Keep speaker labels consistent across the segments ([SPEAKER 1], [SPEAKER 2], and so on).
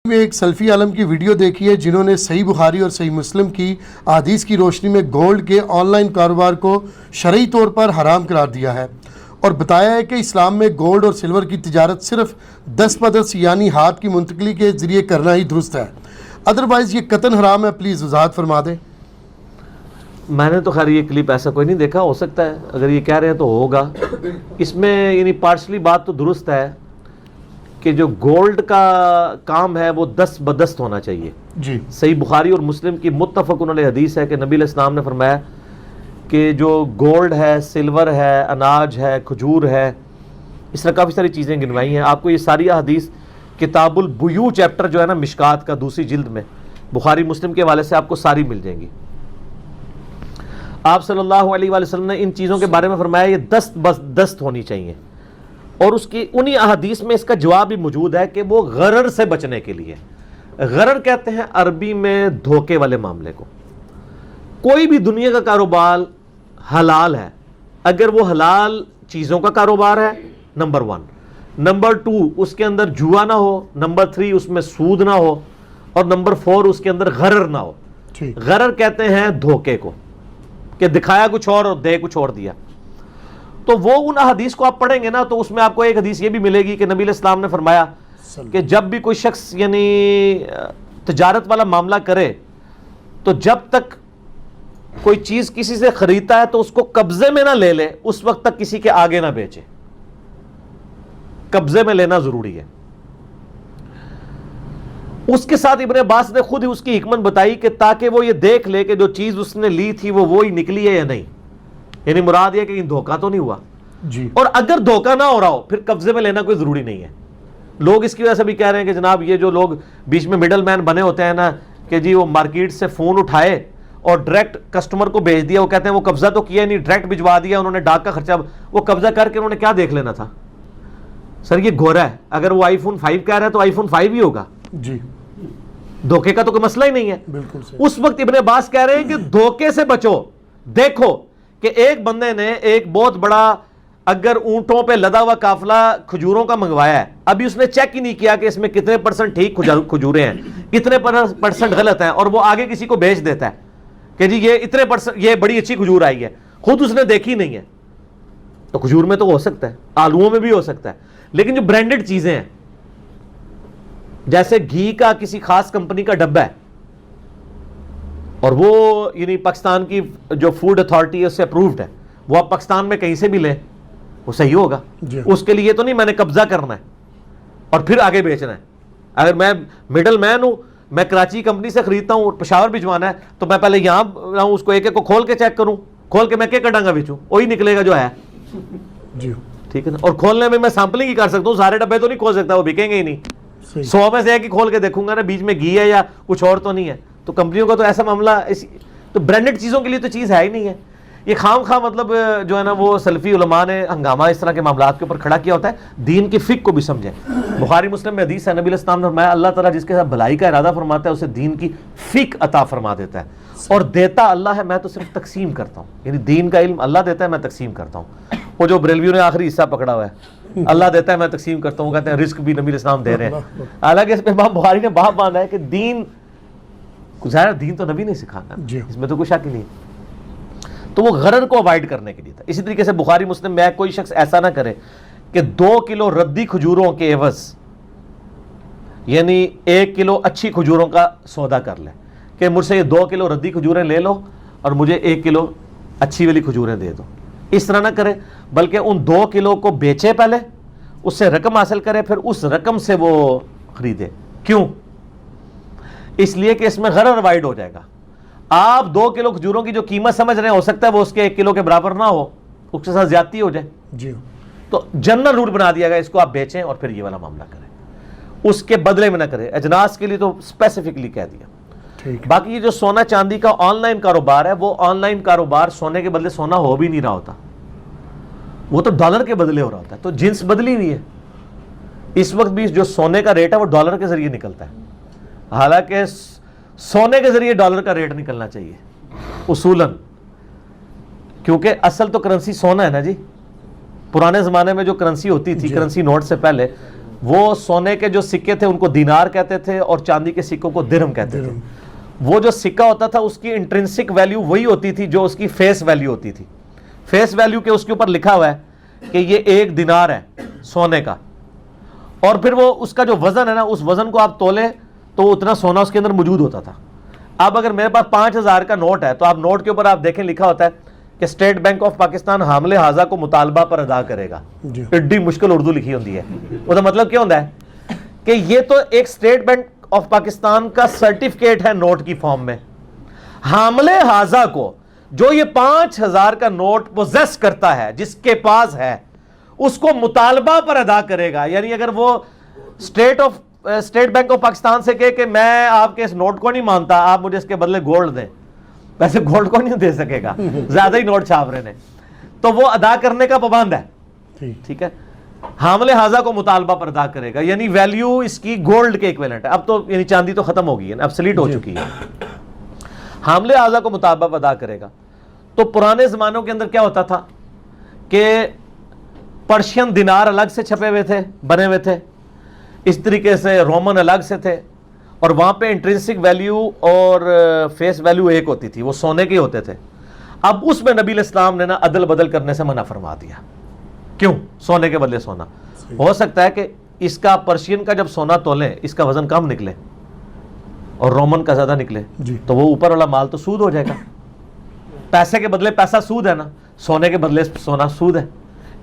[SPEAKER 1] میں ایک سلفی عالم کی ویڈیو دیکھی ہے جنہوں نے صحیح بخاری اور صحیح مسلم کی احادیث کی روشنی میں گولڈ کے آن لائن کاروبار کو شرعی طور پر حرام قرار دیا ہے اور بتایا ہے کہ اسلام میں گولڈ اور سلور کی تجارت صرف دست بدست یعنی ہاتھ کی منتقلی کے ذریعے کرنا ہی درست ہے، ادروائز یہ قطعاً حرام ہے۔ پلیز وضاحت فرما دیں۔
[SPEAKER 2] میں نے تو خیر یہ کلپ ایسا کوئی نہیں دیکھا، ہو سکتا ہے اگر یہ کہہ رہے ہیں تو ہوگا۔ اس میں یعنی پارشلی بات تو درست ہے کہ جو گولڈ کا کام ہے وہ دست بدست ہونا چاہیے
[SPEAKER 1] جی،
[SPEAKER 2] صحیح بخاری اور مسلم کی متفق علیہ حدیث ہے کہ نبی علیہ السلام نے فرمایا کہ جو گولڈ ہے، سلور ہے، اناج ہے، کھجور ہے، اس طرح کافی ساری چیزیں گنوائی ہیں۔ آپ کو یہ ساری حدیث کتاب البیوع چیپٹر جو ہے نا مشکات کا دوسری جلد میں بخاری مسلم کے حوالے سے آپ کو ساری مل جائیں گی۔ آپ صلی اللہ علیہ وآلہ وسلم نے ان چیزوں کے بارے میں فرمایا یہ دست بدست ہونی چاہیے، اور اس کی انہی احادیث میں اس کا جواب بھی موجود ہے کہ وہ غرر سے بچنے کے لیے۔ غرر کہتے ہیں عربی میں دھوکے والے معاملے کو۔ کوئی بھی دنیا کا کاروبار حلال ہے اگر وہ حلال چیزوں کا کاروبار ہے، نمبر 1، نمبر 2 اس کے اندر جوا نہ ہو، نمبر 3 اس میں سود نہ ہو، اور نمبر 4 اس کے اندر غرر نہ ہو۔ غرر کہتے ہیں دھوکے کو کہ دکھایا کچھ اور دے کچھ اور دیا۔ تو وہ ان حدیث کو آپ پڑھیں گے نا تو اس میں آپ کو ایک حدیث یہ بھی ملے گی کہ نبی علیہ السلام نے فرمایا کہ جب بھی کوئی شخص یعنی تجارت والا معاملہ کرے تو جب تک کوئی چیز کسی سے خریدتا ہے تو اس کو قبضے میں نہ لے لے، اس وقت تک کسی کے آگے نہ بیچے۔ قبضے میں لینا ضروری ہے۔ اس کے ساتھ ابن عباس نے خود ہی اس کی حکمت بتائی کہ تاکہ وہ یہ دیکھ لے کہ جو چیز اس نے لی تھی وہ وہی نکلی ہے یا نہیں، یعنی مراد یہ کہ دھوکہ تو نہیں ہوا
[SPEAKER 1] جی۔
[SPEAKER 2] اور اگر دھوکہ نہ ہو رہا ہو پھر قبضے میں لینا کوئی ضروری نہیں ہے۔ لوگ اس کی وجہ سے بھی کہہ رہے ہیں کہ جناب یہ جو لوگ بیچ میں مڈل مین بنے ہوتے ہیں نا کہ جی وہ مارکیٹ سے فون اٹھائے اور ڈائریکٹ کسٹمر کو بھیج دیا، وہ کہتے ہیں وہ قبضہ تو کیا نہیں، ڈائریکٹ بھجوا دیا انہوں نے، ڈاک کا خرچہ، وہ قبضہ کر کے انہوں نے کیا دیکھ لینا تھا؟ سر یہ گورا ہے، اگر وہ آئی فون 5 کہہ رہا ہے تو آئی فون 5 ہی ہوگا
[SPEAKER 1] جی،
[SPEAKER 2] دھوکے کا تو کوئی مسئلہ ہی نہیں ہے۔
[SPEAKER 1] بالکل صحیح۔
[SPEAKER 2] اس وقت ابن عباس کہہ رہے ہیں کہ دھوکے سے بچو۔ دیکھو کہ ایک بندے نے ایک بہت بڑا اگر اونٹوں پہ لدا ہوا قافلہ کھجوروں کا منگوایا ہے، ابھی اس نے چیک ہی نہیں کیا کہ اس میں کتنے % ٹھیک کھجوریں ہیں، کتنے % غلط ہیں، اور وہ آگے کسی کو بیچ دیتا ہے کہ جی یہ اتنے % یہ بڑی اچھی کھجور آئی ہے، خود اس نے دیکھی نہیں ہے۔ تو کھجور میں تو ہو سکتا ہے، آلوؤں میں بھی ہو سکتا ہے، لیکن جو برانڈڈ چیزیں ہیں جیسے گھی کا کسی خاص کمپنی کا ڈبہ ہے اور وہ یعنی پاکستان کی جو فوڈ اتھارٹی ہے اس سے اپرووڈ ہے، وہ آپ پاکستان میں کہیں سے بھی لیں وہ صحیح ہوگا۔ اس کے لیے تو نہیں میں نے قبضہ کرنا ہے اور پھر آگے بیچنا ہے۔ اگر میں مڈل مین ہوں، میں کراچی کمپنی سے خریدتا ہوں اور پشاور بھجوانا ہے تو میں پہلے یہاں رہوں، اس کو ایک ایک کو کھول کے چیک کروں، کھول کے میں کیا ڈنگا بیچوں، وہی نکلے گا جو ہے
[SPEAKER 1] جی،
[SPEAKER 2] ٹھیک ہے نا۔ اور کھولنے میں سیمپلنگ ہی کر سکتا ہوں، سارے ڈبے تو نہیں کھول سکتا، وہ بکیں گے ہی نہیں۔ 100 میں سے ایک ہی کھول کے دیکھوں گا نا بیچ میں گھی ہے یا کچھ اور تو نہیں ہے۔ تو کمپنیوں کا تو ایسا معاملہ تو برانڈڈ چیزوں کے لیے تو چیز ہے ہی نہیں ہے۔ یہ خام خواہ مطلب جو ہے نا وہ سلفی علماء نے ہنگامہ اس طرح کے معاملات کے اوپر کھڑا کیا ہوتا ہے۔ دین کی فقہ کو بھی سمجھیں۔ بخاری مسلم میں حدیث ہے، نبی علیہ السلام نے فرمایا اللہ تعالیٰ جس کے ساتھ بھلائی کا ارادہ فرماتا ہے اسے دین کی فقہ عطا فرما دیتا ہے، اور دیتا اللہ ہے، میں تو صرف تقسیم کرتا ہوں۔ یعنی دین کا علم اللہ دیتا ہے، میں تقسیم کرتا ہوں۔ وہ جو بریلویوں نے آخری حصہ پکڑا ہوا ہے، اللہ دیتا ہے میں تقسیم کرتا ہوں، کہتے ہیں رزق بھی نبی علیہ السلام دے رہے ہیں۔ حالانکہ اس میں امام بخاری نے باب باندھا ہے کہ دین ظاہر دین تو نبی نے سکھانا، اس میں تو کوئی شک ہی نہیں۔ تو وہ غرر کو اوائڈ کرنے کے لیے تھا۔ اسی طریقے سے بخاری مسلم میں کوئی شخص ایسا نہ کرے کہ 2 کلو ردی کھجوروں کے عوض یعنی 1 کلو اچھی کھجوروں کا سودا کر لے کہ مجھ سے یہ 2 کلو ردی کھجوریں لے لو اور مجھے 1 کلو اچھی والی کھجوریں دے دو۔ اس طرح نہ کرے، بلکہ ان 2 کلو کو بیچے، پہلے اس سے رقم حاصل کرے، پھر اس رقم سے وہ خریدے۔ کیوں؟ اس لیے کہ اس میں غرر اوائڈ ہو جائے گا۔ آپ 2 کلو کھجوروں کی جو قیمت سمجھ رہے ہیں ہو سکتا ہے وہ اس کے 1 کلو کے برابر نہ ہو، اس کے ساتھ زیادتی ہو جائے
[SPEAKER 1] جی۔
[SPEAKER 2] تو جنرل روٹ بنا دیا گیا، اس کو آپ بیچیں اور پھر یہ والا معاملہ کریں، اس کے بدلے میں نہ کریں۔ اجناس کے لیے تو اسپیسیفکلی کہہ دیا۔ باقی یہ جو سونا چاندی کا آن لائن کاروبار ہے، وہ آن لائن کاروبار سونے کے بدلے سونا ہو بھی نہیں رہا ہوتا، وہ تو ڈالر کے بدلے ہو رہا ہوتا ہے، تو جنس بدلی ہوئی ہے۔ اس وقت بھی جو سونے کا ریٹ ہے وہ ڈالر کے ذریعے نکلتا ہے، حالانکہ سونے کے ذریعے ڈالر کا ریٹ نکلنا چاہیے اصولاً، کیونکہ اصل تو کرنسی سونا ہے نا جی۔ پرانے زمانے میں جو کرنسی ہوتی تھی، کرنسی نوٹ سے پہلے وہ سونے کے جو سکے تھے ان کو دینار کہتے تھے اور چاندی کے سکوں کو درہم کہتے تھے. وہ جو سکہ ہوتا تھا اس کی انٹرنسک ویلیو وہی ہوتی تھی جو اس کی فیس ویلیو ہوتی تھی. فیس ویلیو کے اس کے اوپر لکھا ہوا ہے کہ یہ 1 دینار ہے سونے کا, اور پھر وہ اس کا جو وزن ہے نا, اس وزن کو آپ تولے تو اتنا سونا اس کے اندر موجود ہوتا تھا. اب اگر میرے پاس 5000 کا نوٹ ہے تو آپ نوٹ کے اوپر آپ دیکھیں لکھا ہوتا ہے کہ اسٹیٹ بینک آف پاکستان حامل حاضہ کو مطالبہ پر ادا کرے گا. ایڈی مشکل اردو لکھی ہوتی ہے. وہ تو مطلب کیا ہوتا ہے کہ یہ تو ایک اسٹیٹ بینک آف پاکستان کا سرٹیفکیٹ ہے نوٹ کی فارم میں. حامل حاضہ کو جو یہ 5000 کا نوٹ پوزیس کرتا ہے, جس کے پاس ہے, اس کو مطالبہ پر ادا کرے گا. یعنی اگر وہ اسٹیٹ بینک آف پاکستان سے کہے کہ میں آپ کے اس نوٹ کو نہیں مانتا, آپ مجھے اس کے بدلے گولڈ دیں, ویسے گولڈ کو نہیں دے سکے گا, زیادہ ہی نوٹ چھاپ رہے ہیں, تو وہ ادا کرنے کا پابند ہے. ٹھیک ہے, حامل حاضہ کو مطالبہ پر ادا کرے گا, یعنی ویلیو اس کی گولڈ کے ایکویلنٹ ہے. اب تو یعنی چاندی تو ختم ہو گئی ہے, ابسلیٹ ہو چکی ہے. حامل حاضہ کو مطالبہ پر ادا کرے گا. تو پرانے زمانوں کے اندر کیا ہوتا تھا کہ پرشین دینار الگ سے چھپے ہوئے تھے, بنے ہوئے تھے, اس طریقے سے رومن الگ سے تھے, اور وہاں پہ انٹرنسک ویلیو اور فیس ویلیو ایک ہوتی تھی, وہ سونے کے ہوتے تھے. اب اس میں نبی علیہ السلام نے نا عدل بدل کرنے سے منع فرما دیا. کیوں؟ سونے کے بدلے سونا. ہو سکتا ہے کہ اس کا پرشین کا جب سونا تولیں اس کا وزن کم نکلے اور رومن کا زیادہ نکلے, تو وہ اوپر والا مال تو سود ہو جائے گا. پیسے کے بدلے پیسہ سود ہے نا, سونے کے بدلے سونا سود ہے.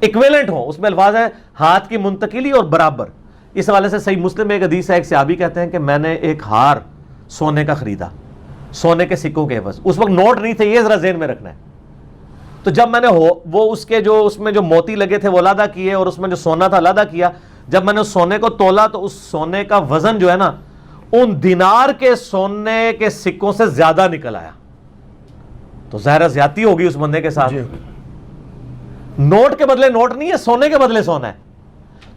[SPEAKER 2] ایکویلنٹ ہو, اس میں الفاظ ہے ہاتھ کی منتقلی اور برابر. اس حوالے سے صحیح مسلم میں ایک حدیث ہے, ایک صحابی کہتے ہیں کہ میں نے ایک ہار سونے کا خریدا, سونے کے سکوں کے عوض. اس وقت نوٹ نہیں تھے, یہ ذرا ذہن میں رکھنا ہے. تو جب میں نے وہ اس کے جو اس میں جو موتی لگے تھے وہ علیحدہ کیے, اور اس میں جو سونا تھا علیحدہ کیا. جب میں نے اس سونے کو تولا تو اس سونے کا وزن جو ہے نا ان دینار کے سونے کے سکوں سے زیادہ نکل آیا. تو ظاہر زیادتی ہوگی اس بندے کے ساتھ. نوٹ کے بدلے نوٹ نہیں ہے, سونے کے بدلے سونا ہے.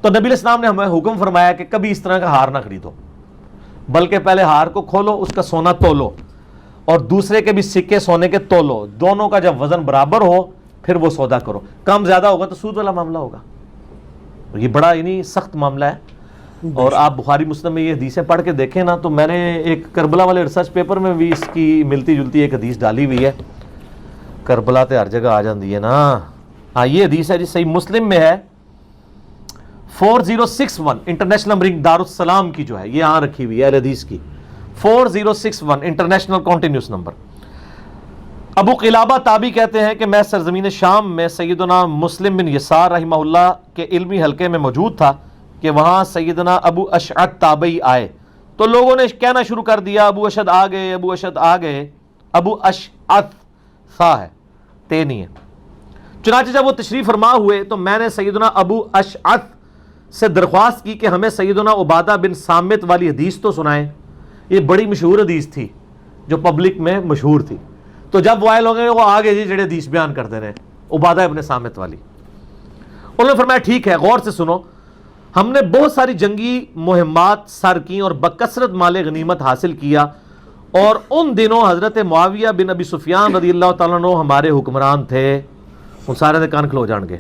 [SPEAKER 2] تو نبی علیہ السلام نے ہمیں حکم فرمایا کہ کبھی اس طرح کا ہار نہ خریدو, بلکہ پہلے ہار کو کھولو, اس کا سونا تولو, اور دوسرے کے بھی سکے سونے کے تولو. دونوں کا جب وزن برابر ہو پھر وہ سودا کرو. کم زیادہ ہوگا تو سود والا معاملہ ہوگا. یہ بڑا یعنی سخت معاملہ ہے. اور آپ بخاری مسلم میں یہ حدیثیں پڑھ کے دیکھیں نا, تو میں نے ایک کربلا والے ریسرچ پیپر میں بھی اس کی ملتی جلتی ایک حدیث ڈالی ہوئی ہے. کربلا تو ہر جگہ آ جاتی ہے نا. ہاں, یہ حدیث ہے جی صحیح مسلم میں ہے 4061 انٹرنیشنل نمبرنگ دارالسلام کی جو ہے, یہ یہاں رکھی ہوئی ہے حدیث کی 4061 انٹرنیشنل کنٹینیوس نمبر. ابو قلابہ تابعی کہتے ہیں کہ میں سرزمین شام میں سیدنا مسلم بن یسار رحمہ اللہ کے علمی حلقے میں موجود تھا کہ وہاں سیدنا ابو اشعث تابعی آئے, تو لوگوں نے کہنا شروع کر دیا ابو اشعث آ گئے, ابو اشعث آ گئے. ابو اشعث سا ہے, تے نہیں ہے. چنانچہ جب وہ تشریف فرما ہوئے تو میں نے سیدنا ابو اشعث سے درخواست کی کہ ہمیں سیدنا عبادہ بن صامت والی حدیث تو سنائیں. یہ بڑی مشہور حدیث تھی جو پبلک میں مشہور تھی. تو جب وہ آئے لوگ وہ آگے جی جڑے حدیث بیان کرتے رہے, عبادہ ابن صامت والی. انہوں نے فرمایا ٹھیک ہے, غور سے سنو. ہم نے بہت ساری جنگی مہمات سر کی اور بکثرت مال غنیمت حاصل کیا, اور ان دنوں حضرت معاویہ بن ابی سفیان رضی اللہ تعالیٰ عنہ ہمارے حکمران تھے. ان سارے نے کان کھلو جان گے.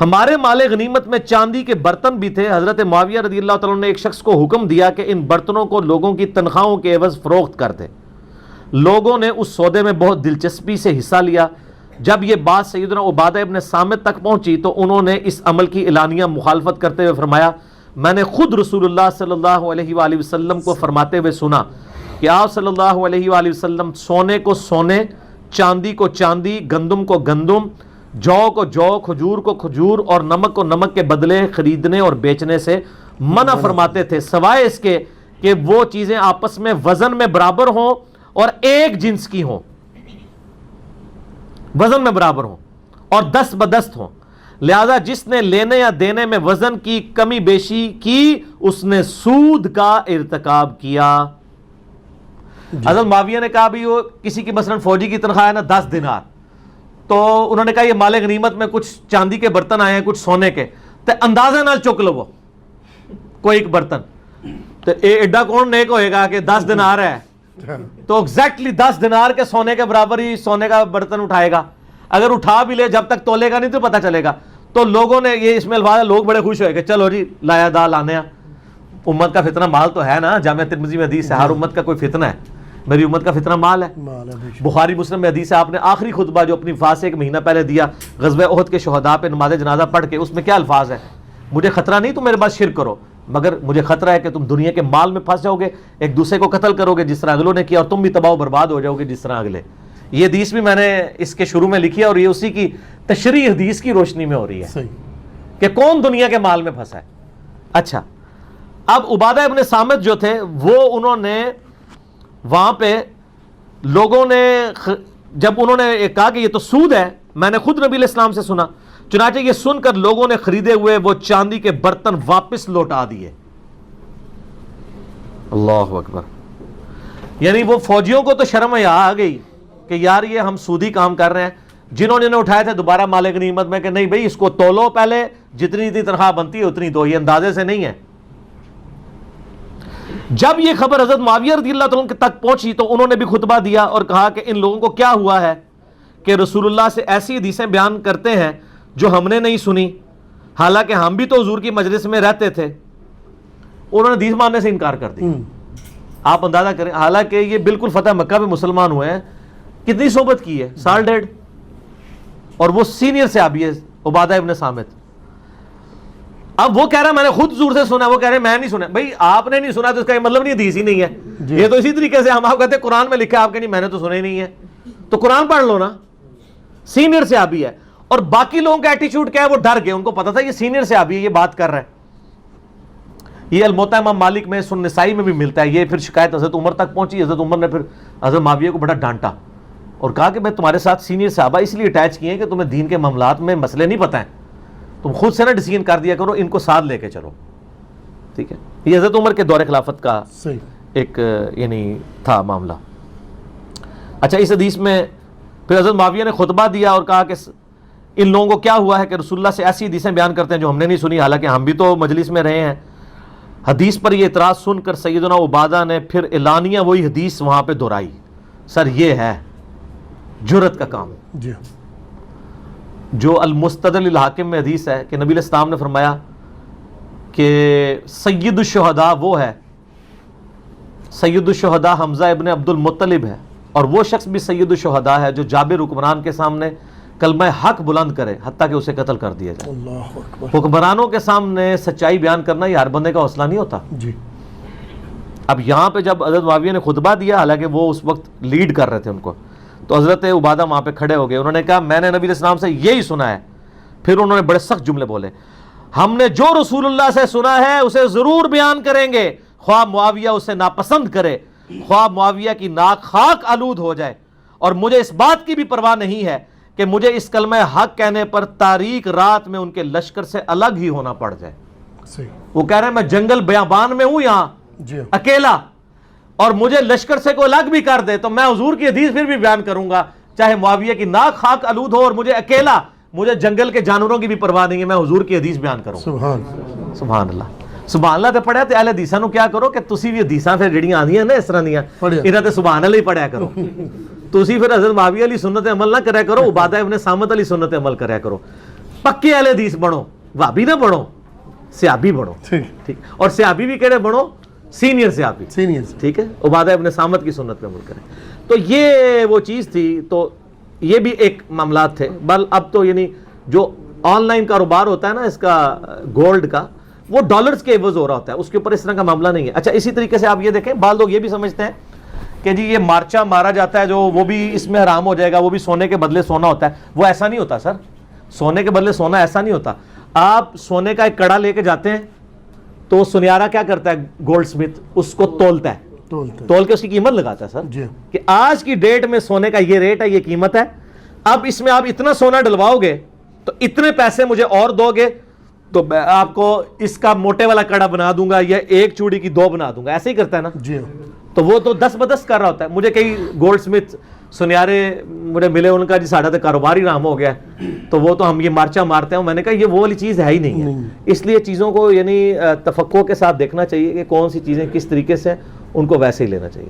[SPEAKER 2] ہمارے مال غنیمت میں چاندی کے برتن بھی تھے. حضرت معاویہ رضی اللہ تعالیٰ نے ایک شخص کو حکم دیا کہ ان برتنوں کو لوگوں کی تنخواہوں کے عوض فروخت کر دے. لوگوں نے اس سودے میں بہت دلچسپی سے حصہ لیا. جب یہ بات سیدنا عبادہ ابن صامت تک پہنچی تو انہوں نے اس عمل کی اعلانیہ مخالفت کرتے ہوئے فرمایا میں نے خود رسول اللہ صلی اللہ علیہ وآلہ وسلم کو فرماتے ہوئے سنا کہ آپ صلی اللہ علیہ وآلہ وسلم سونے کو سونے, چاندی کو چاندی, گندم کو گندم, جو کو جو, کھجور کو کھجور اور نمک کو نمک کے بدلے خریدنے اور بیچنے سے منع فرماتے تھے, سوائے اس کے کہ وہ چیزیں آپس میں وزن میں برابر ہوں اور ایک جنس کی ہوں, وزن میں برابر ہوں اور دست بدست ہوں. لہذا جس نے لینے یا دینے میں وزن کی کمی بیشی کی اس نے سود کا ارتکاب کیا. حضرت معاویہ نے کہا بھی وہ کسی کی مثلا فوجی کی تنخواہ ہے نا 10 دینار, تو انہوں نے کہا یہ مال غنیمت میں کچھ چاندی کے برتن آئے ہیں کچھ سونے کے, تو اندازے نال چک لو وہ کوئی ایک برتن, تو ایڈا کون نیک ہوئے گا کہ 10 دینار ہے تو ایگزیکٹلی 10 دینار کے سونے کے برابر ہی سونے کا برتن اٹھائے گا. اگر اٹھا بھی لے جب تک تولے گا نہیں تو پتہ چلے گا. تو لوگوں نے یہ اس میں الفاظ ہے، لوگ بڑے خوش ہوئے کہ چلو جی لایا دا لانے، امت کا فتنہ مال تو ہے نا، جامعہ ترمذی میں حدیث ہے ہر امت کا کوئی فتنہ ہے، میری امت کا فتنہ مال ہے۔ بخاری مسلم میں حدیث ہے، آپ نے آخری خطبہ جو اپنی وفات سے 1 مہینہ پہلے دیا غزوہ احد کے شہداء پہ نماز جنازہ پڑھ کے، اس میں کیا الفاظ ہے؟ مجھے خطرہ نہیں تم میرے پاس شرک کرو، مگر مجھے خطرہ ہے کہ تم دنیا کے مال میں پھنس جاؤ گے، ایک دوسرے کو قتل کرو گے جس طرح اگلوں نے کیا، اور تم بھی تباہ و برباد ہو جاؤ گے جس طرح اگلے۔ یہ حدیث بھی میں نے اس کے شروع میں لکھی ہے، اور یہ اسی کی تشریح حدیث کی روشنی میں ہو رہی ہے کہ کون دنیا کے مال میں پھنسا ہے۔ اچھا، اب عبادہ ابن صامت جو تھے وہ انہوں نے وہاں پہ لوگوں نے جب انہوں نے کہا کہ یہ تو سود ہے، میں نے خود نبی علیہ السلام سے سنا، چنانچہ یہ سن کر لوگوں نے خریدے ہوئے وہ چاندی کے برتن واپس لوٹا دیے۔ اللہ اکبر، یعنی وہ فوجیوں کو تو شرم حیا آ گئی کہ یار یہ ہم سودی کام کر رہے ہیں، جنہوں نے اٹھائے تھے دوبارہ مال غنیمت میں کہ نہیں بھائی اس کو تولو، پہلے جتنی تنخواہ بنتی ہے اتنی دو، یہ اندازے سے نہیں ہے۔ جب یہ خبر حضرت معاویہ رضی اللہ عنہ تک پہنچی تو انہوں نے بھی خطبہ دیا اور کہا کہ ان لوگوں کو کیا ہوا ہے کہ رسول اللہ سے ایسی حدیثیں بیان کرتے ہیں جو ہم نے نہیں سنی، حالانکہ ہم بھی تو حضور کی مجلس میں رہتے تھے۔ انہوں نے حدیث ماننے سے انکار کر دی۔ آپ اندازہ کریں، حالانکہ یہ بالکل فتح مکہ میں مسلمان ہوئے ہیں، کتنی صحبت کی ہے، 1.5 سال، اور وہ سینئر صحابی ہے عبادہ ابن صامت۔ اب وہ کہہ رہا ہے میں نے خود حضور سے سنا، وہ کہہ رہے ہیں میں نہیں سنا۔ بھائی آپ نے نہیں سنا تو اس کا یہ مطلب نہیں حدیث ہی نہیں ہے۔ یہ تو اسی طریقے سے ہم آپ کہتے ہیں قرآن میں لکھا ہے، آپ کہ نہیں میں نے تو سنا ہی نہیں ہے، تو قرآن پڑھ لو نا۔ سینئر صحابی ہے، اور باقی لوگوں کا ایٹیچیوڈ کیا ہے، وہ ڈر گئے، ان کو پتا تھا یہ سینئر صحابی ہے، یہ بات کر رہا ہے۔ یہ الموطا امام مالک میں سنن نسائی میں بھی ملتا ہے۔ یہ پھر شکایت حضرت عمر تک پہنچی، حضرت عمر نے پھر حضرت معاویہ کو بڑا ڈانٹا اور کہا کہ میں تمہارے ساتھ سینئر صحابہ اس لیے اٹیچ کیے ہیں کہ تمہیں دین کے معاملات میں مسئلے نہیں پتہ ہیں، تم خود سے نہ ڈیسیژن کر دیا کرو، ان کو ساتھ لے کے چلو، ٹھیک ہے۔ یہ حضرت عمر کے دور خلافت کا ایک یعنی تھا معاملہ۔ اچھا، اس حدیث میں پھر حضرت معاویہ نے خطبہ دیا اور کہا کہ ان لوگوں کو کیا ہوا ہے کہ رسول اللہ سے ایسی حدیثیں بیان کرتے ہیں جو ہم نے نہیں سنی، حالانکہ ہم بھی تو مجلس میں رہے ہیں۔ حدیث پر یہ اعتراض سن کر سیدنا عبادہ نے پھر اعلانیہ وہی حدیث وہاں پہ دہرائی۔ سر یہ ہے جرت کا کام،
[SPEAKER 1] جی،
[SPEAKER 2] جو المستدرک الحاکم میں حدیث ہے کہ نبی علیہ السلام نے فرمایا کہ سید الشہداء وہ ہے، سید الشہداء حمزہ ابن عبد المطلب ہے، اور وہ شخص بھی سید الشہداء ہے جو جابر حکمران کے سامنے کلمہ حق بلند کرے حتیٰ کہ اسے قتل کر دیا جائے۔
[SPEAKER 1] اللہ اکبر۔
[SPEAKER 2] حکمرانوں کے سامنے سچائی بیان کرنا یہ ہر بندے کا حوصلہ نہیں ہوتا۔
[SPEAKER 1] جی،
[SPEAKER 2] اب یہاں پہ جب حضرت معاویہ نے خطبہ دیا، حالانکہ وہ اس وقت لیڈ کر رہے تھے ان کو، تو حضرت عبادہ وہاں پہ کھڑے ہو گئے، انہوں نے کہا میں نے نبی علیہ السلام سے یہی سنا ہے۔ پھر انہوں نے بڑے سخت جملے بولے، ہم نے جو رسول اللہ سے سنا ہے اسے ضرور بیان کریں گے، خواہ معاویہ اسے ناپسند کرے، خواہ معاویہ کی ناک خاک آلود ہو جائے، اور مجھے اس بات کی بھی پرواہ نہیں ہے کہ مجھے اس کلمہ حق کہنے پر تاریک رات میں ان کے لشکر سے الگ ہی ہونا پڑ جائے۔
[SPEAKER 1] صحیح۔
[SPEAKER 2] وہ کہہ رہے ہیں میں جنگل بیابان میں ہوں یہاں
[SPEAKER 1] جی،
[SPEAKER 2] اکیلا، اور مجھے لشکر سے کوئی الگ بھی کر دے تو میں حضور کی حدیث پھر بھی بیان کروں گا، چاہے معاویہ کی ناک خاک آلود ہو، اور مجھے اکیلا، مجھے جنگل کے جانوروں کی بھی پرواہ نہیں ہے، میں حضور کی حدیث بیان کروں گا۔
[SPEAKER 1] سبحان
[SPEAKER 2] سبحان اللہ، سبحان اللہ تے پڑھیا تے اہل حدیثاں نو کیا کرو کہ تسی بھی حدیثاں پھر جڑیاں آندیاں نا اس طرح دیاں انہاں تے سبحان اللہ ہی پڑھیا کرو۔ تسی پھر حضرت معاویہ علی سنت عمل نہ کریا کرو، عبادہ ابن صامت علی سنت عمل کریا کرو، پکے اہل حدیث بنو، وہابی نہ بنو، صحابی بنو، ٹھیک، اور صحابی بھی کہڑے بنو، سینئر صحابی،
[SPEAKER 1] سینئر،
[SPEAKER 2] ٹھیک ہے، عبادہ ابن صامت کی سنت پہ عمل کریں۔ تو یہ وہ چیز تھی، تو یہ بھی ایک معاملات تھے۔ بل اب تو یعنی جو آن لائن کاروبار ہوتا ہے نا اس کا گولڈ کا، وہ ڈالرز کے عوض ہو رہا ہوتا ہے، اس کے اوپر اس طرح کا معاملہ نہیں ہے۔ اچھا، اسی طریقے سے آپ یہ دیکھیں، بعض لوگ یہ بھی سمجھتے ہیں کہ جی یہ مارچا مارا جاتا ہے جو وہ بھی اس میں حرام ہو جائے گا، وہ بھی سونے کے بدلے سونا ہوتا ہے، وہ ایسا نہیں ہوتا سر، سونے کے بدلے سونا ایسا نہیں ہوتا۔ آپ سونے کا ایک کڑا لے کے جاتے ہیں تو سنیارا کیا کرتا ہے، گولڈ سمتھ اس کو تولتا ہے، تول کے اس کی قیمت لگاتا ہے سر، کہ آج کی ڈیٹ میں سونے کا یہ ریٹ ہے، یہ قیمت ہے، اب اس میں آپ اتنا سونا ڈلواؤ گے تو اتنے پیسے مجھے اور دو گے تو میں آپ کو اس کا موٹے والا کڑا بنا دوں گا، یا ایک چوڑی کی 2 بنا دوں گا، ایسے ہی کرتا ہے نا
[SPEAKER 1] جی،
[SPEAKER 2] تو وہ تو 10 بدس کر رہا ہوتا ہے۔ مجھے کئی گولڈ سمتھ سنیارے مجھے ملے، ان کا جی ساڑھا تو کاروبار ہی رام ہو گیا ہے، تو وہ تو ہم یہ مارچا مارتے ہیں، میں نے کہا یہ وہ والی چیز ہے ہی نہیں ہے۔ اس لیے چیزوں کو یعنی تفقع کے ساتھ دیکھنا چاہیے کہ کون سی چیزیں کس طریقے سے، ان کو ویسے ہی لینا چاہیے۔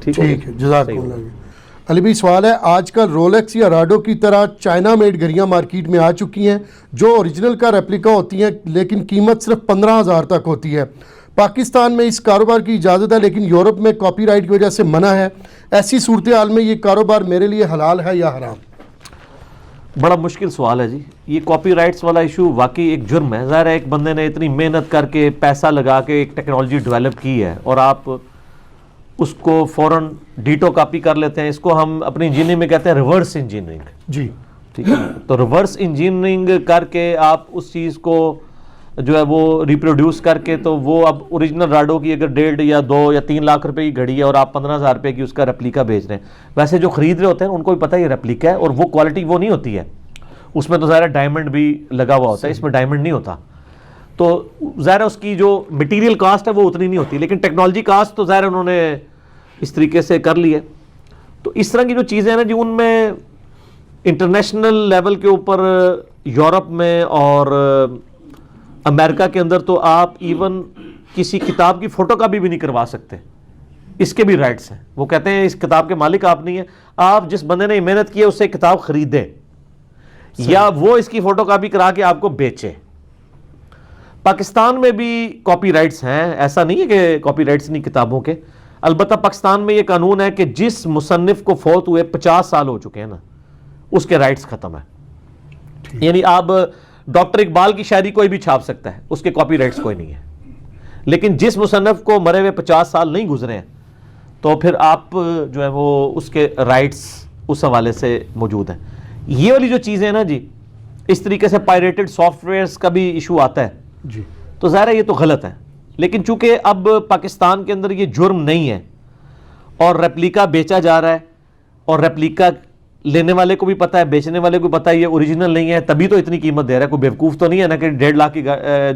[SPEAKER 2] ٹھیک ہے،
[SPEAKER 1] جزاک اللہ۔ علی بھائی سوال ہے، آج کل رولیکس یا راڈو کی طرح چائنا میڈ گھڑیاں مارکیٹ میں آ چکی ہیں جو اوریجنل کا ریپلیکا ہوتی ہیں، لیکن قیمت صرف 15,000 تک ہوتی ہے۔ پاکستان میں اس کاروبار کی اجازت ہے لیکن یورپ میں کاپی رائٹ کی وجہ سے منع ہے۔ ایسی صورتحال میں یہ کاروبار میرے لیے حلال ہے یا حرام؟
[SPEAKER 2] بڑا مشکل سوال ہے جی، یہ کاپی رائٹس والا ایشو واقعی ایک جرم ہے۔ ظاہر ہے ایک بندے نے اتنی محنت کر کے پیسہ لگا کے ایک ٹیکنالوجی ڈیولپ کی ہے اور آپ اس کو فوراً ڈیٹو کاپی کر لیتے ہیں۔ اس کو ہم اپنی انجینئرنگ میں کہتے ہیں ریورس انجینئرنگ،
[SPEAKER 1] جی
[SPEAKER 2] ٹھیک ہے۔ تو ریورس انجینئرنگ کر کے آپ اس چیز کو جو ہے وہ ریپروڈیوس کر کے، تو وہ اب اوریجنل راڈو کی اگر 1.5 یا 2 یا 3 لاکھ روپے کی گھڑی ہے اور آپ 15,000 روپے کی اس کا ریپلیکا بیچ رہے ہیں، ویسے جو خرید رہے ہوتے ہیں ان کو بھی پتہ ہے یہ ریپلیکا ہے اور وہ کوالٹی وہ نہیں ہوتی ہے، اس میں تو ظاہر ڈائمنڈ بھی لگا ہوا ہوتا ہے، اس میں ڈائمنڈ نہیں ہوتا، تو ظاہر اس کی جو مٹیریل کاسٹ ہے وہ اتنی نہیں ہوتی، لیکن ٹیکنالوجی کاسٹ تو ظاہر انہوں نے اس طریقے سے کر لی ہے۔ تو اس طرح کی جو چیزیں ہیں نا جی، ان میں انٹرنیشنل لیول کے اوپر یورپ میں اور امریکہ کے اندر تو آپ ایون کسی کتاب کی فوٹو کاپی بھی نہیں کروا سکتے، اس کے بھی رائٹس ہیں۔ وہ کہتے ہیں اس کتاب کے مالک آپ نہیں ہیں، آپ جس بندے نے محنت کی ہے اس سے کتاب خریدیں یا وہ اس کی فوٹو کاپی کرا کے آپ کو بیچے۔ پاکستان میں بھی کاپی رائٹس ہیں، ایسا نہیں ہے کہ کاپی رائٹس نہیں کتابوں کے، البتہ پاکستان میں یہ قانون ہے کہ جس مصنف کو فوت ہوئے 50 سال ہو چکے ہیں نا، اس کے رائٹس ختم ہیں۔ یعنی آپ ڈاکٹر اقبال کی شاعری کوئی بھی چھاپ سکتا ہے، اس کے کاپی رائٹس کوئی نہیں ہے، لیکن جس مصنف کو مرے ہوئے 50 سال نہیں گزرے ہیں تو پھر آپ جو ہے وہ اس کے رائٹس اس حوالے سے موجود ہیں۔ یہ والی جو چیزیں ہیں نا جی، اس طریقے سے پائریٹڈ سافٹ ویئرس کا بھی ایشو آتا ہے
[SPEAKER 1] جی،
[SPEAKER 2] تو ظاہر ہے یہ تو غلط ہے، لیکن چونکہ اب پاکستان کے اندر یہ جرم نہیں ہے اور ریپلیکا بیچا جا رہا ہے اور ریپلیکا لینے والے کو بھی پتہ ہے، بیچنے والے کو پتہ ہے یہ اوریجنل نہیں ہے، تبھی تو اتنی قیمت دے رہا ہے۔ کوئی بیوقوف تو نہیں ہے نا کہ 1.5 لاکھ کی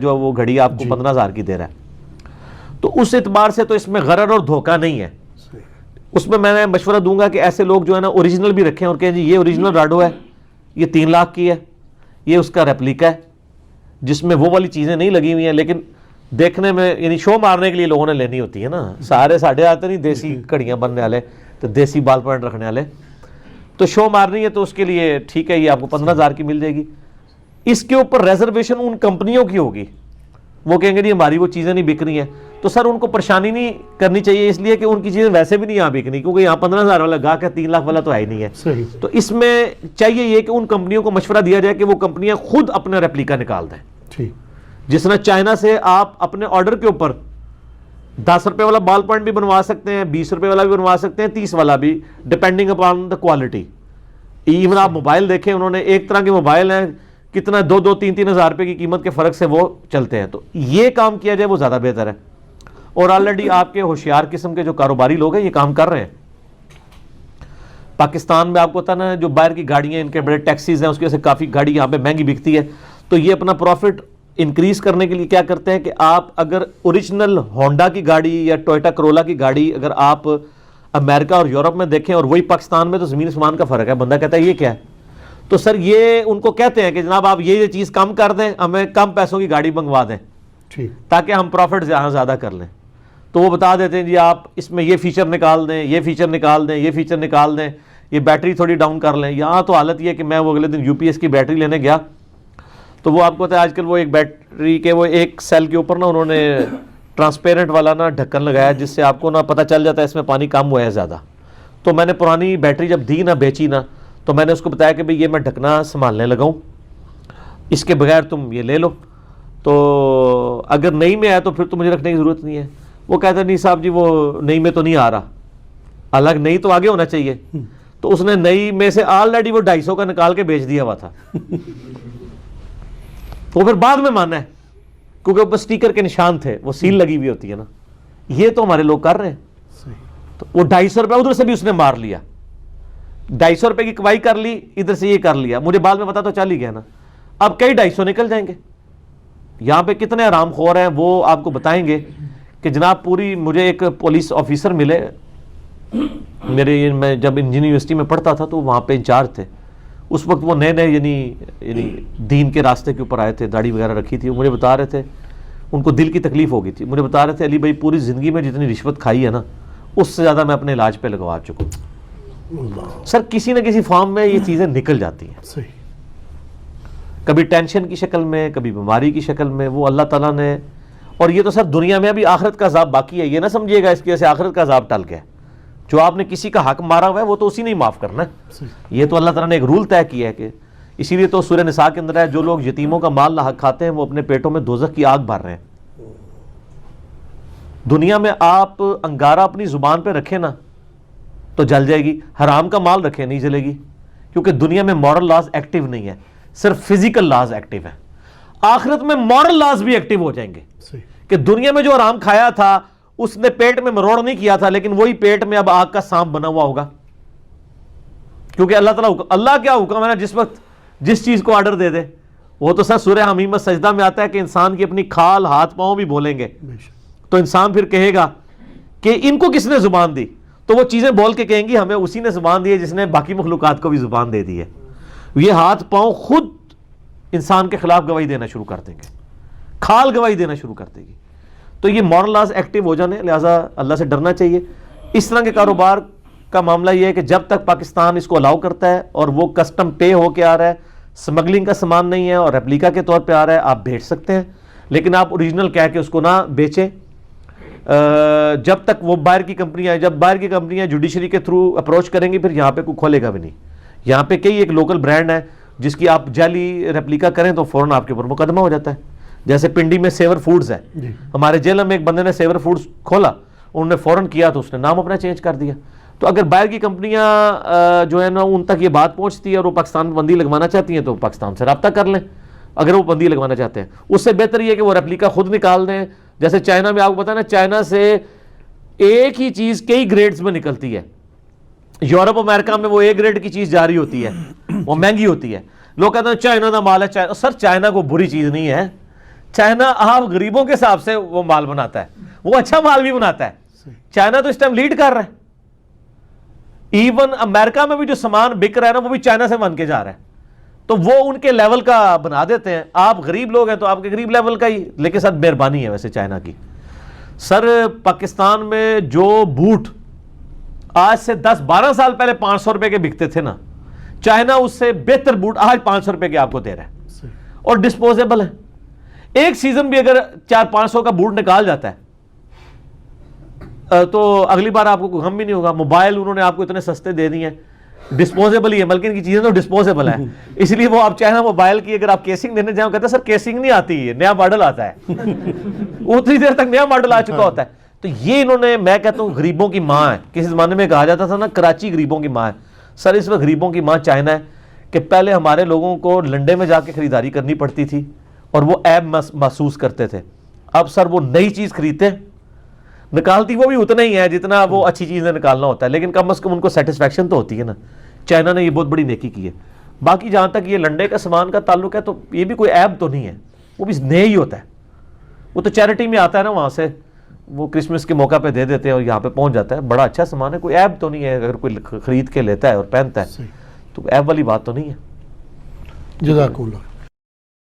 [SPEAKER 2] جو وہ گھڑی آپ کو 15,000 کی دے رہا ہے۔ تو اس اعتبار سے تو اس میں غرر اور دھوکہ نہیں ہے۔ اس میں میں مشورہ دوں گا کہ ایسے لوگ جو ہے نا اوریجنل بھی رکھیں اور کہیں جی یہ اوریجنل راڈو ہے، یہ 3 لاکھ کی ہے، یہ اس کا ریپلیکا ہے جس میں وہ والی چیزیں نہیں لگی ہوئی ہیں، لیکن دیکھنے میں یعنی شو مارنے کے لیے لوگوں نے لینی ہوتی ہے نا، سارے ساڑھے آتے نہیں دیسی گھڑیاں بننے والے تو دیسی بال پوائنٹ رکھنے والے، تو شو مارنی ہے تو اس کے لیے ٹھیک ہے، یہ آپ کو 15,000 کی مل جائے گی۔ اس کے اوپر ریزرویشن ان کمپنیوں کی ہوگی، وہ کہیں گے جی ہماری وہ چیزیں نہیں بک رہی ہیں، تو سر ان کو پریشانی نہیں کرنی چاہیے، اس لیے کہ ان کی چیزیں ویسے بھی نہیں یہاں بکنی، کیونکہ یہاں 15,000 والا گاہک ہے، 3 لاکھ والا تو ہے ہی نہیں ہے۔ تو اس میں چاہیے یہ کہ ان کمپنیوں کو مشورہ دیا جائے کہ وہ کمپنیاں خود اپنا ریپلیکا نکال دیں، جس طرح چائنا سے آپ اپنے آرڈر کے اوپر 10 روپے والا بال پوائنٹ بھی بنوا سکتے ہیں، 20 روپے والا بھی بنوا سکتے ہیں، 30 والا بھی، depending upon the quality. Even آپ موبائل دیکھیں، انہوں نے ایک طرح کے موبائل ہیں کتنا 2-3 ہزار روپے کی قیمت کے فرق سے وہ چلتے ہیں، تو یہ کام کیا جائے وہ زیادہ بہتر ہے۔ اور آلریڈی آپ کے ہوشیار قسم کے جو کاروباری لوگ ہیں یہ کام کر رہے ہیں۔ پاکستان میں آپ کو پتا نا جو باہر کی گاڑیاں، ان کے بڑے ٹیکسیز ہیں، اس کی وجہ سے کافی گاڑی یہاں پہ مہنگی بکتی ہے، تو یہ اپنا پروفٹ انکریز کرنے کے لیے کیا کرتے ہیں کہ آپ اگر اوریجنل ہونڈا کی گاڑی یا ٹویوٹا کرولا کی گاڑی اگر آپ امریکہ اور یورپ میں دیکھیں اور وہی پاکستان میں، تو زمین آسمان کا فرق ہے۔ بندہ کہتا ہے یہ کیا ہے؟ تو سر یہ ان کو کہتے ہیں کہ جناب آپ یہ چیز کم کر دیں، ہمیں کم پیسوں کی گاڑی منگوا دیں تاکہ ہم پروفٹ زیادہ کر لیں، تو وہ بتا دیتے ہیں جی آپ اس میں یہ فیچر نکال دیں، یہ فیچر نکال دیں، یہ فیچر نکال دیں، یہ بیٹری تھوڑی ڈاؤن کر لیں۔ یہاں تو حالت یہ ہے کہ میں وہ اگلے دن UPS کی بیٹری لینے گیا تو وہ آپ کو پتا ہے آج کل وہ ایک بیٹری کے وہ ایک سیل کے اوپر نا انہوں نے ٹرانسپیرنٹ والا نا ڈھکن لگایا جس سے آپ کو نا پتہ چل جاتا ہے اس میں پانی کم ہوا ہے زیادہ۔ تو میں نے پرانی بیٹری جب دی نا بیچی نا تو میں نے اس کو بتایا کہ بھئی یہ میں ڈھکنا سنبھالنے لگا ہوں، اس کے بغیر تم یہ لے لو، تو اگر نئی میں ہے تو پھر تو مجھے رکھنے کی ضرورت نہیں ہے۔ وہ کہتا ہے نہیں صاحب جی وہ نئی میں تو نہیں آ رہا، الگ نئی تو آگے ہونا چاہیے، تو اس نے نئی میں سے آلریڈی وہ 250 کا نکال کے بیچ دیا ہوا تھا۔ تو پھر بعد میں مانا ہے کیونکہ اوپر سٹیکر کے نشان تھے، وہ سیل لگی ہوئی ہوتی ہے نا، یہ تو ہمارے لوگ کر رہے ہیں۔ تو وہ 250 روپے ادھر سے بھی اس نے مار لیا، 250 روپے کی کمائی کر لی، ادھر سے یہ کر لیا، مجھے بعد میں پتا تو چل ہی گیا نا، اب کئی 250 نکل جائیں گے۔ یہاں پہ کتنے آرام خور ہیں وہ آپ کو بتائیں گے کہ جناب پوری، مجھے ایک پولیس آفیسر ملے میرے، میں جب انجینئرنگ یونیورسٹی میں پڑھتا تھا تو وہاں پہ انچارج تھے اس وقت، وہ نئے یعنی دین کے راستے کے اوپر آئے تھے، داڑھی وغیرہ رکھی تھی، وہ مجھے بتا رہے تھے ان کو دل کی تکلیف ہو گئی تھی، مجھے بتا رہے تھے علی بھائی پوری زندگی میں جتنی رشوت کھائی ہے نا اس سے زیادہ میں اپنے علاج پہ لگوا چکا ہوں۔ سر کسی نہ کسی فارم میں یہ چیزیں نکل جاتی ہیں،
[SPEAKER 1] صحیح،
[SPEAKER 2] کبھی ٹینشن کی شکل میں، کبھی بیماری کی شکل میں. وہ اللہ تعالیٰ نے، اور یہ تو سر دنیا میں ابھی آخرت کا عذاب باقی ہے. یہ نہ سمجھیے گا اس کی وجہ سے آخرت کا عذاب ٹل گیا. جو آپ نے کسی کا حق مارا ہوا ہے وہ تو اسی نے معاف کرنا ہے. یہ تو اللہ تعالیٰ نے ایک رول طے کیا ہے کہ اسی لیے تو سورہ نساء کے اندر ہے جو لوگ یتیموں کا مال ناحق کھاتے ہیں وہ اپنے پیٹوں میں دوزخ کی آگ بھر رہے ہیں. دنیا میں آپ انگارہ اپنی زبان پہ رکھیں نا تو جل جائے گی، حرام کا مال رکھیں نہیں جلے گی، کیونکہ دنیا میں مورل لاز ایکٹیو نہیں ہے، صرف فزیکل لاز ایکٹیو ہیں. آخرت میں مورل لاز بھی ایکٹیو ہو جائیں گے کہ دنیا میں جو حرام کھایا تھا اس نے پیٹ میں مروڑ نہیں کیا تھا، لیکن وہی پیٹ میں اب آگ کا سانپ بنا ہوا ہوگا، کیونکہ اللہ تعالیٰ اللہ کیا حکم ہے نا، جس وقت جس چیز کو آرڈر دے دے. وہ تو سر سورہ حمیم سجدہ میں آتا ہے کہ انسان کی اپنی کھال ہاتھ پاؤں بھی بولیں گے، تو انسان پھر کہے گا کہ ان کو کس نے زبان دی، تو وہ چیزیں بول کے کہیں گی ہمیں اسی نے زبان دی ہے جس نے باقی مخلوقات کو بھی زبان دے دی ہے. یہ ہاتھ پاؤں خود انسان کے خلاف گواہی دینا شروع کر دیں گے، کھال گواہی دینا شروع کر دے گی. تو یہ مورل لاز ایکٹیو ہو جانے، لہٰذا اللہ سے ڈرنا چاہیے. اس طرح کے کاروبار کا معاملہ یہ ہے کہ جب تک پاکستان اس کو الاؤ کرتا ہے اور وہ کسٹم پے ہو کے آ رہا ہے، سمگلنگ کا سامان نہیں ہے اور ریپلیکا کے طور پہ آ رہا ہے، آپ بھیج سکتے ہیں، لیکن آپ اوریجنل کہہ کے اس کو نہ بیچیں جب تک وہ باہر کی کمپنیاں، جب باہر کی کمپنیاں جوڈیشری کے تھرو اپروچ کریں گی پھر یہاں پہ کوئی کھولے گا بھی نہیں. یہاں پہ کئی ایک لوکل برانڈ ہے جس کی آپ جعلی ریپلیکا کریں تو فوراً آپ کے اوپر مقدمہ ہو جاتا ہے. جیسے پنڈی میں سیور فوڈز ہے، ہمارے جیلم میں ایک بندے نے سیور فوڈز کھولا، انہوں نے فوراً کیا تو اس نے نام اپنا چینج کر دیا. تو اگر باہر کی کمپنیاں جو ہے نا ان تک یہ بات پہنچتی ہے اور وہ پاکستان میں بندی لگوانا چاہتی ہیں تو پاکستان سے رابطہ کر لیں اگر وہ بندی لگوانا چاہتے ہیں. اس سے بہتر یہ کہ وہ ریپلیکا خود نکال دیں. جیسے چائنا میں آپ کو پتا نا، چائنا سے ایک ہی چیز کئی گریڈز میں نکلتی ہے. یورپ امریکہ میں وہ اے گریڈ کی چیز جاری ہوتی ہے، وہ مہنگی ہوتی ہے. لوگ کہتے ہیں چائنا کا مال ہے. سر چائنا کو بری چیز نہیں ہے، چائنا آپ غریبوں کے حساب سے وہ مال بناتا ہے، وہ اچھا مال بھی بناتا ہے. چائنا تو اس ٹائم لیڈ کر رہا ہے. ایون امریکہ میں بھی جو سامان بک رہا ہے نا وہ بھی چائنا سے بن کے جا رہا ہے. تو وہ ان کے لیول کا بنا دیتے ہیں. آپ غریب لوگ ہیں تو آپ کے غریب لیول کا ہی، لیکن سر مہربانی ہے ویسے چائنا کی. سر پاکستان میں جو بوٹ آج سے 10-12 سال پہلے 500 روپے کے بکتے تھے نا، چائنا اس سے بہتر بوٹ آج 500 روپے کے آپ کو دے رہا ہے اور ڈسپوزیبل ہے. ایک سیزن بھی اگر 400-500 کا بوٹ نکال جاتا ہے تو اگلی بار آپ کو کوئی غم بھی نہیں ہوگا. موبائل انہوں نے آپ کو اتنے سستے دے دیے ہیں، ڈسپوزیبل ہی ہے، بلکہ ان کی چیزیں تو ڈسپوزیبل ہیں. اس لیے وہ آپ چائنا موبائل کی اگر آپ کیسنگ دینے جاؤ کہتے ہیں سر کیسنگ نہیں آتی ہے، نیا ماڈل آتا ہے. اتنی دیر تک نیا ماڈل آ چکا ہوتا ہے. تو یہ انہوں نے، میں کہتا ہوں غریبوں کی ماں ہے. کسی زمانے میں کہا جاتا تھا نا کراچی غریبوں کی ماں ہے. سر اس وقت غریبوں کی ماں چائنا ہے کہ پہلے ہمارے لوگوں کو لنڈے میں جا کے خریداری کرنی پڑتی تھی اور وہ عیب محسوس کرتے تھے. اب سر وہ نئی چیز خریدتے ہیں، نکالتی وہ بھی اتنا ہی ہے جتنا وہ اچھی چیزیں نکالنا ہوتا ہے، لیکن کم از کم ان کو سیٹسفیکشن تو ہوتی ہے نا. چائنا نے یہ بہت بڑی نیکی کی ہے. باقی جہاں تک یہ لنڈے کا سامان کا تعلق ہے تو یہ بھی کوئی عیب تو نہیں ہے، وہ بھی نئے ہی ہوتا ہے. وہ تو چیریٹی میں آتا ہے نا، وہاں سے وہ کرسمس کے موقع پہ دے دیتے ہیں اور یہاں پہ پہنچ جاتا ہے. بڑا اچھا سامان ہے، کوئی عیب تو نہیں ہے. اگر کوئی خرید کے لیتا ہے اور پہنتا ہے تو عیب والی بات تو نہیں ہے.
[SPEAKER 1] جزاک اللہ.